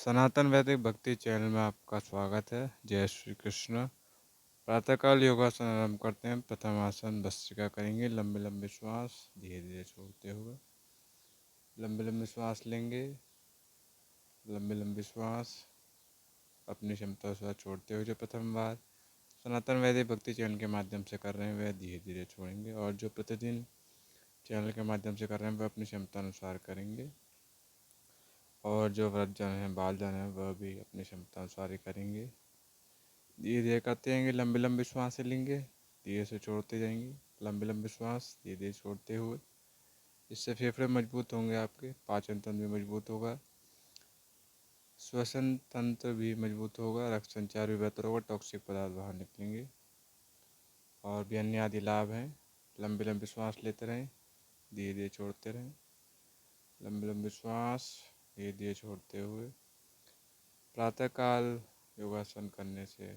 सनातन वैदिक भक्ति चैनल में आपका स्वागत है। जय श्री कृष्ण। प्रातःकाल योगासन आरंभ करते हैं। प्रथम आसन भस्त्रिका करेंगे। लंबे लंबे श्वास धीरे धीरे छोड़ते हुए लंबे लंबे श्वास लेंगे। लंबे लंबे श्वास अपनी क्षमता से छोड़ते हुए जो प्रथम बार सनातन वैदिक भक्ति चैनल के माध्यम से कर रहे हैं वह धीरे धीरे छोड़ेंगे, और जो प्रतिदिन चैनल के माध्यम से कर रहे हैं वह अपनी क्षमता अनुसार करेंगे, और जो वृद्धजन हैं बालजन हैं वह भी अपनी क्षमता अनुसार ही करेंगे। धीरे धीरे करते जाएंगे। लंबे लंबे श्वास लेंगे, धीरे से छोड़ते जाएंगे। लंबे लंबे श्वास धीरे धीरे छोड़ते हुए। इससे फेफड़े मजबूत होंगे, आपके पाचन तंत्र भी मजबूत होगा, श्वसन तंत्र भी मजबूत होगा, रक्त संचार भी बेहतर होगा, टॉक्सिक पदार्थ बाहर निकलेंगे, और भी अन्य आदि लाभ हैं। लंबे लंबे श्वास लेते रहें, धीरे धीरे छोड़ते रहें। लंबे लंबे श्वास धीरे धीरे छोड़ते हुए। प्रातःकाल योगासन करने से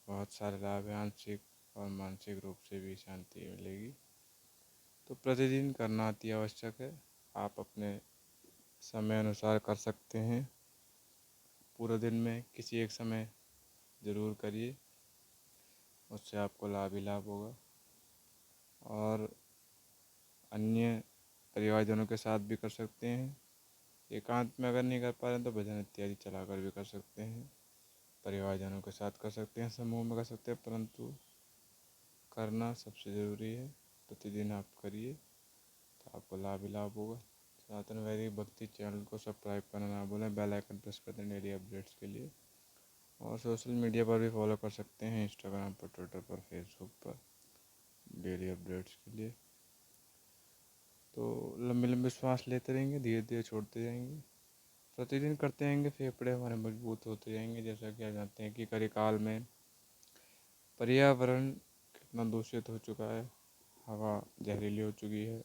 बहुत सारे लाभ हैं, आंशिक और मानसिक रूप से भी शांति मिलेगी। तो प्रतिदिन करना अति आवश्यक है। आप अपने समय अनुसार कर सकते हैं। पूरे दिन में किसी एक समय ज़रूर करिए, उससे आपको लाभ ही लाभ होगा। और अन्य परिवारजनों के साथ भी कर सकते हैं। एकांत में अगर नहीं कर पा रहे हैं तो भजन इत्यादि चलाकर भी कर सकते हैं। परिवारजनों के साथ कर सकते हैं, समूह में कर सकते हैं, परंतु करना सबसे ज़रूरी है। प्रतिदिन आप करिए तो आपको लाभ ही लाभ होगा। सनातन वैदिक भक्ति चैनल को सब्सक्राइब करना ना भूलें। बेल आइकन प्रेस कर दें डेली अपडेट्स के लिए। और सोशल मीडिया पर भी फॉलो कर सकते हैं, इंस्टाग्राम पर, ट्विटर पर, फेसबुक पर, डेली अपडेट्स के लिए। तो लंबे लंबे श्वास लेते रहेंगे, धीरे धीरे छोड़ते जाएंगे। प्रतिदिन करते रहेंगे, फेफड़े हमारे मजबूत होते जाएंगे। जैसा कि आप जानते हैं कि कलिकाल में पर्यावरण कितना दूषित हो चुका है, हवा जहरीली हो चुकी है,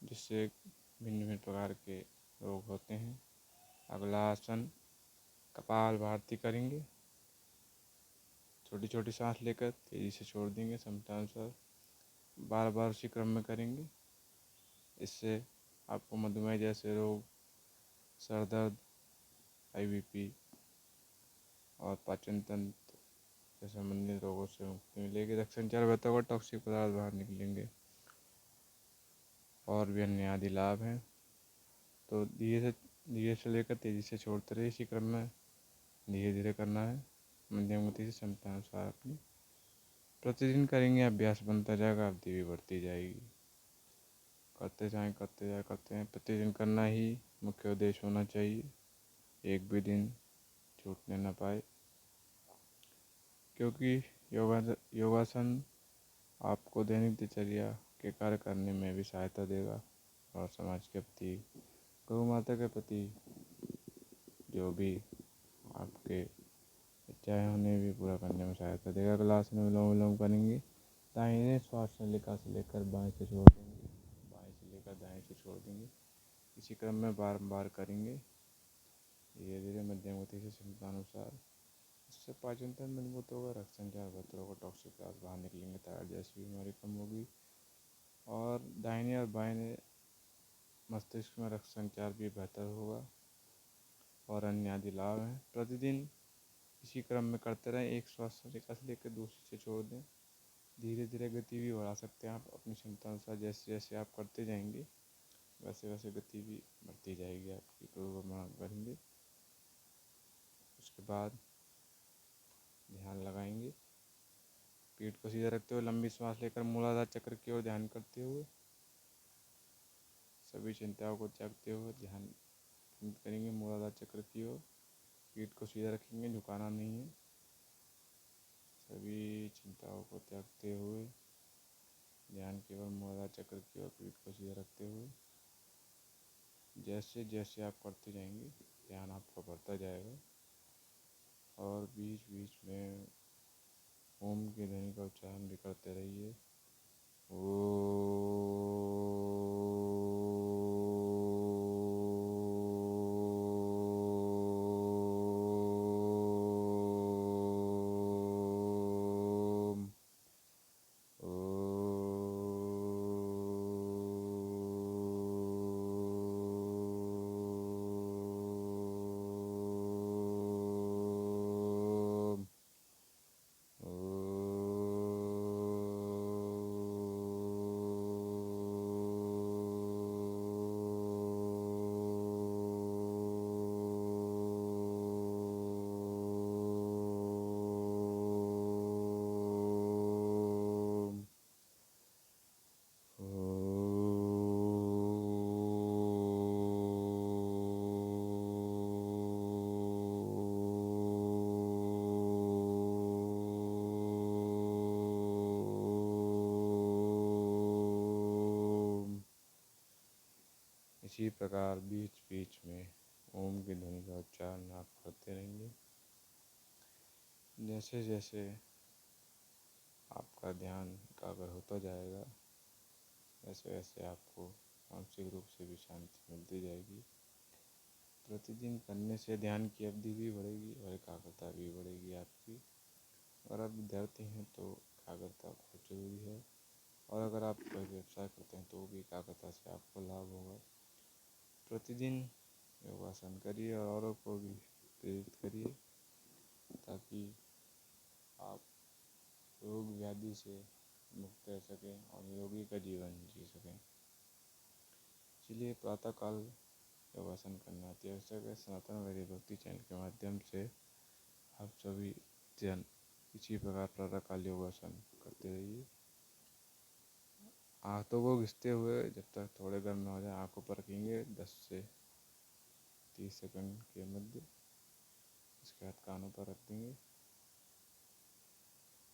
जिससे भिन्न भिन्न प्रकार के रोग होते हैं। अगला आसन कपाल भारती करेंगे। छोटी छोटी सांस लेकर तेज़ी से छोड़ देंगे क्षमतानुसार। बार बार उसी क्रम में करेंगे। इससे आपको मधुमेह जैसे रोग, सर दर्द, IBP और पाचन तंत्र से संबंधित रोगों से मुक्ति मिलेगी। रक्त संचार बेहतर होगा, टॉक्सिक पदार्थ बाहर निकलेंगे, और भी अन्य आदि लाभ हैं। तो धीरे से लेकर तेज़ी से छोड़ते रहिए। इसी क्रम में धीरे धीरे करना है, मध्यम गति से क्षमता अनुसार अपनी। प्रतिदिन करेंगे, अभ्यास बनता जाएगा, अवधि भी बढ़ती जाएगी। करते जाएँ प्रतिदिन करना ही मुख्य उद्देश्य होना चाहिए। एक भी दिन छूटने ना पाए, क्योंकि योगासन आपको दैनिक दिनचर्या के कार्य करने में भी सहायता देगा, और समाज के प्रति, गौ माता के प्रति जो भी आपके इच्छाएं उन्हें भी पूरा करने में सहायता देगा। अगला आसन विलोम विलोम करेंगे। दाहिने श्वास नलिका से लेकर बाएं से छोड़ देंगे, बाएं से लेकर दाएं से छोड़ देंगे। इसी क्रम में बार करेंगे, धीरे धीरे मध्यम गति से क्षमतानुसार। इससे पाचन तंत्र मजबूत होगा, रक्त संचार बेहतर होगा, टॉक्सिक पदार्थ बाहर निकलेंगे, थायराइड जैसी बीमारी कम होगी, और दाहिने और बाएं मस्तिष्क में रक्त संचार भी बेहतर होगा, और अन्य आदि लाभ हैं। प्रतिदिन इसी क्रम में करते रहें। एक श्वास नलिका से लेकर दूसरी से छोड़ दें। धीरे धीरे गति भी बढ़ा सकते हैं आप अपनी क्षमता अनुसार। जैसे जैसे आप करते जाएंगे वैसे वैसे गति भी बढ़ती जाएगी आपकी। करेंगे, उसके बाद ध्यान लगाएंगे। पीठ को सीधा रखते हुए लंबी सांस लेकर मूलाधार चक्र की ओर ध्यान करते हुए सभी चिंताओं को त्यागते हुए ध्यान करेंगे मूलाधार चक्र की ओर। पीठ को सीधा रखेंगे, झुकाना नहीं है। सभी चिंताओं को त्यागते हुए ध्यान केवल मूलाधार चक्र की ओर, पीठ को सीधा रखते हुए। जैसे जैसे आप करते जाएंगे ध्यान आपका बढ़ता जाएगा, और बीच बीच में ओम की ध्वनि का उच्चारण भी करते रहिए। प्रकार बीच बीच में ओम की ध्वनि का उच्चारण आप करते रहेंगे। जैसे जैसे आपका ध्यान एकाग्र होता जाएगा, वैसे वैसे आपको मानसिक रूप से भी शांति मिलती जाएगी। प्रतिदिन करने से ध्यान की अवधि भी बढ़ेगी और एकाग्रता भी बढ़ेगी आपकी। अगर आप विद्यार्थी हैं तो एकाग्रता बहुत ज़रूरी है, और अगर आप कोई व्यवसाय करते हैं तो भी एकाग्रता से आपको लाभ होगा। प्रतिदिन योगासन करिए और औरों को भी प्रेरित करिए, ताकि आप रोग व्याधि से मुक्त रह सकें और निरोगी का जीवन जी सकें। इसलिए प्रातःकाल योगासन करना अति आवश्यक है। सनातन वैदिक भक्ति चैनल के माध्यम से आप सभी जन इसी प्रकार प्रातःकाल योगासन करते रहिए। हाथों को घिसते हुए जब तक थोड़े गर्म न हो जाए आँखों पर रखेंगे 10 से 30 सेकंड के मध्य। इसके बाद कानों पर रख देंगे।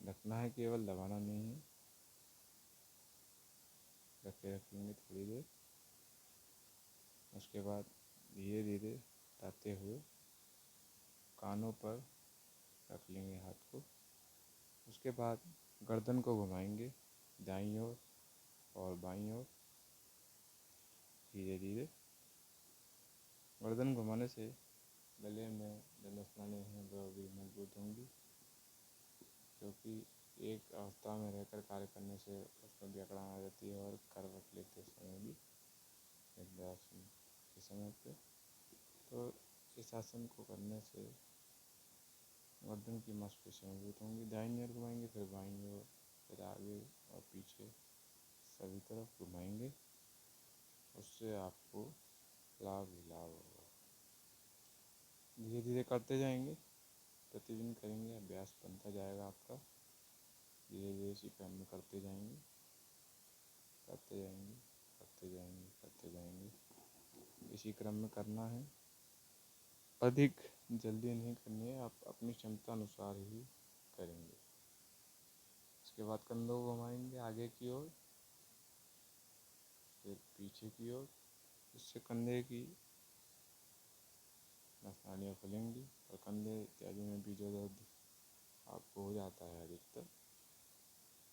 रखना है, केवल दबाना नहीं है। रखेंगे थोड़ी देर। उसके बाद धीरे धीरे हटाते हुए कानों पर रख लेंगे हाथ को। उसके बाद गर्दन को घुमाएंगे दाईं ओर और बाईं ओर धीरे धीरे। गर्दन घुमाने से गले में जो नसनाएं हैं वह भी मजबूत होंगी, क्योंकि एक अवस्था में रहकर कार्य करने से उसमें भी अकड़ान आ जाती है और करवट लेते समय भी निद्रासन के समय पे। तो इस आसन को करने से गर्दन की मांसपेशियाँ मजबूत होंगी। दाहिनी ओर घुमाएंगे, फिर बाईं ओर, फिर आगे और पीछे सभी तरफ घुमाएंगे। उससे आपको लाभ ही लाभ होगा। धीरे धीरे करते जाएंगे, प्रतिदिन करेंगे, अभ्यास बनता जाएगा आपका। धीरे धीरे इसी क्रम में करते जाएंगे, करते जाएंगे, करते जाएंगे, करते जाएंगे। इसी क्रम में करना है, अधिक जल्दी नहीं करनी है, आप अपनी क्षमता अनुसार ही करेंगे। इसके बाद कंधों को घुमाएंगे आगे की ओर, फिर पीछे की ओर। इससे कंधे की नसनाड़ियाँ खुलेंगी और कंधे इत्यादि में भी जो दर्द आपको हो जाता है अधिकतर,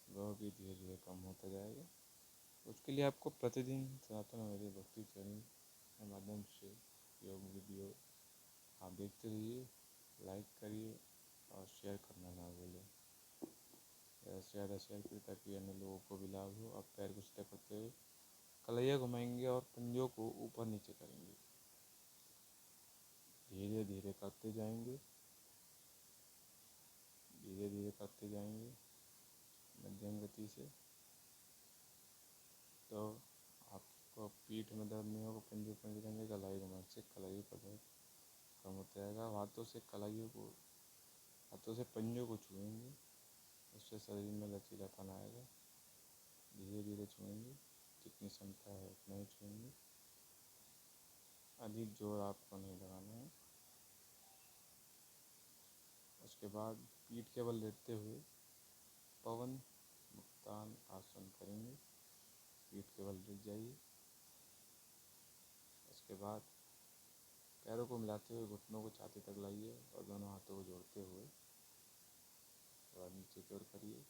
वह भी धीरे धीरे कम होता जाएगा। उसके लिए आपको प्रतिदिन सनातन वैदिक भक्ति चैनल के माध्यम से योग वीडियो आप देखते रहिए, लाइक करिए और शेयर करना ना भूलें। ज़्यादा से ज़्यादा शेयर करिए ताकि अन्य लोगों को भी लाभ हो। आप पैर को सीधा करते हुए कलैया घुमाएंगे और पंजों को ऊपर नीचे करेंगे। धीरे धीरे करते जाएंगे, धीरे धीरे करते जाएंगे मध्यम गति से। तो आपको पीठ में दर्द नहीं होगा, पंजे पंजे रहेंगे। कलाई घुमाने से कलाई का दर्द कम होता जाएगा। हाथों से कलाइयों को, हाथों से पंजों को छुएंगे, उससे शरीर में लचीलापन आएगा। धीरे धीरे छुएंगे, जितनी क्षमता है उतना ही छुएंगे, अधिक जोर आपको नहीं लगाना है। उसके बाद पीठ के बल लेटते हुए पवन मुक्तान आसन करेंगे। पीठ के बल लेट जाइए। उसके बाद पैरों को मिलाते हुए घुटनों को छाती तक लाइए और दोनों हाथों को जोड़ते हुए थोड़ा नीचे की ओर करिए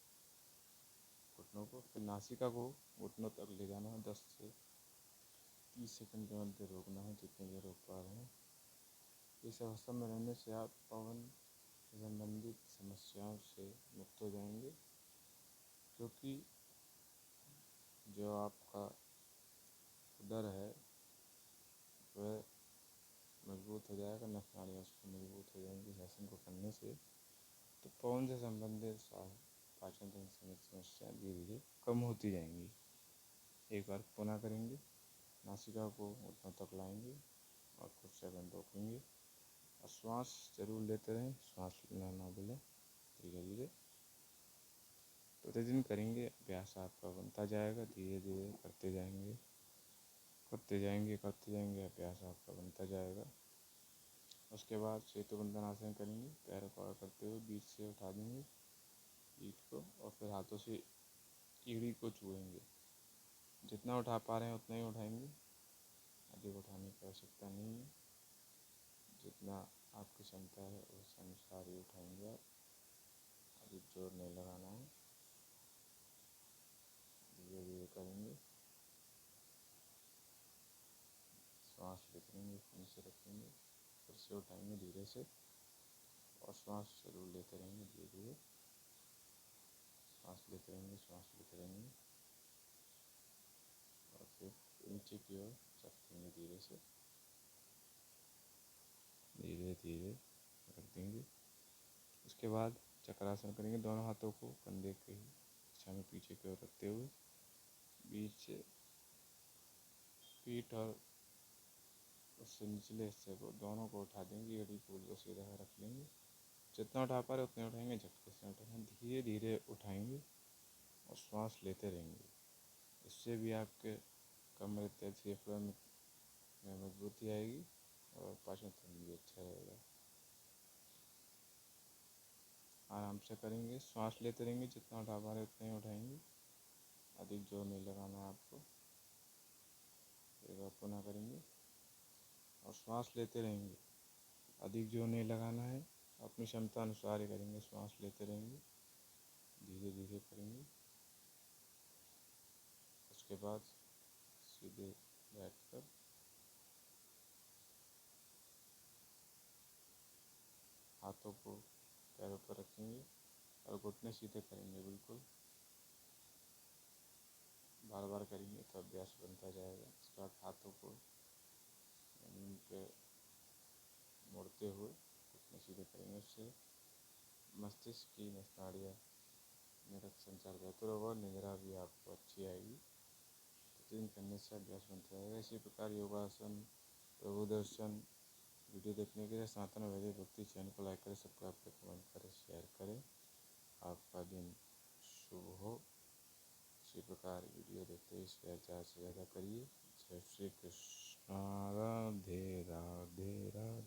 घुटनों को। फिर नासिका को घुटनों तक ले जाना है। 10 से 30 सेकंड के मध्य रोकना है, जितनी देर रोक पा रहे हैं। इस अवस्था में रहने से आप पवन से संबंधित समस्याओं से मुक्त हो जाएंगे, क्योंकि जो आपका उदर है वह मजबूत हो जाएगा, नसनाड़ियाँ उसकी मजबूत हो जाएंगी इस आसन को करने से। तो पवन से संबंधित पाचन तंत्र समेत समस्याएं धीरे धीरे कम होती जाएंगी। एक बार पुनः करेंगे। नासिका को घुटनों तक लाएंगे और कुछ सेकंड रोकेंगे और श्वास जरूर लेते रहें, श्वास लेना ना भूलें। धीरे धीरे प्रतिदिन करेंगे, अभ्यास आपका बनता जाएगा। धीरे धीरे करते जाएंगे, करते जाएंगे, करते जाएंगे, अभ्यास आपका बनता जाएगा। उसके बाद सेतुबंधन आसन करेंगे। पैर को आगे करते हुए बीच से उठा देंगे पीठ को और फिर हाथों से एड़ी को छुएंगे। जितना उठा पा रहे हैं उतना ही उठाएंगे। अधिक उठाने की आवश्यकता नहीं है, जितना आपकी क्षमता है उस अनुसार ही उठाएंगे आप। अधिक जोर नहीं लगाना है, धीरे धीरे करेंगे। सांस लेते रहेंगे, फिर नीचे रखेंगे, फिर से उठाएंगे धीरे से, और सांस जरूर लेते रहेंगे धीरे धीरे। सांस लेते रहेंगे, सांस लेते रहेंगे, और फिर नीचे की ओर रखेंगे धीरे से, धीरे धीरे रख देंगे। उसके बाद चक्रासन करेंगे, दोनों हाथों को कंधे की दिशा में पीछे की ओर रखते हुए बीच से पीठ और उससे निचले हिस्से को दोनों को उठा देंगे, एड़ी कूल को सीधा रख लेंगे। जितना उठा पा रहे उतने उठाएंगे, झटके से उठाएंगे, धीरे धीरे उठाएंगे और सांस लेते रहेंगे। इससे भी आपके कमर इत्यादि फेफड़ों में मजबूती आएगी और पाचन तंत्र भी अच्छा रहेगा। आराम से करेंगे, सांस लेते रहेंगे, जितना उठा पा रहे उतना ही उठाएंगे, अधिक जोर नहीं लगाना है आपको। एक बार पुनः करेंगे और सांस लेते रहेंगे, अधिक जोर नहीं लगाना है, अपनी क्षमता अनुसार ही करेंगे। सांस लेते रहेंगे, धीरे धीरे करेंगे। उसके बाद सीधे बैठकर हाथों को पैरों पर रखेंगे और घुटने सीधे करेंगे बिल्कुल। बार बार करेंगे तो अभ्यास बनता जाएगा। उसके बाद हाथों को जमीन पे मोड़ते हुए घुटने सीधे करेंगे। उससे मस्तिष्क की नाड़ियाँ में रक्त संचार बेहतर होगा और निद्रा भी आपको अच्छी आएगी। प्रतिदिन करने से अभ्यास बनता रहेगा। इसी प्रकार योगासन, प्रभु दर्शन वीडियो देखने के लिए सनातन वैदिक भक्ति चैनल को लाइक करें, सब्सक्राइब करें, कमेंट करें, शेयर करें। आपका दिन शुभ हो। इसी प्रकार वीडियो देखते ही शेयर ज़्यादा से ज़्यादा करिए। जय श्री कृष्ण। राधे राधे राधे।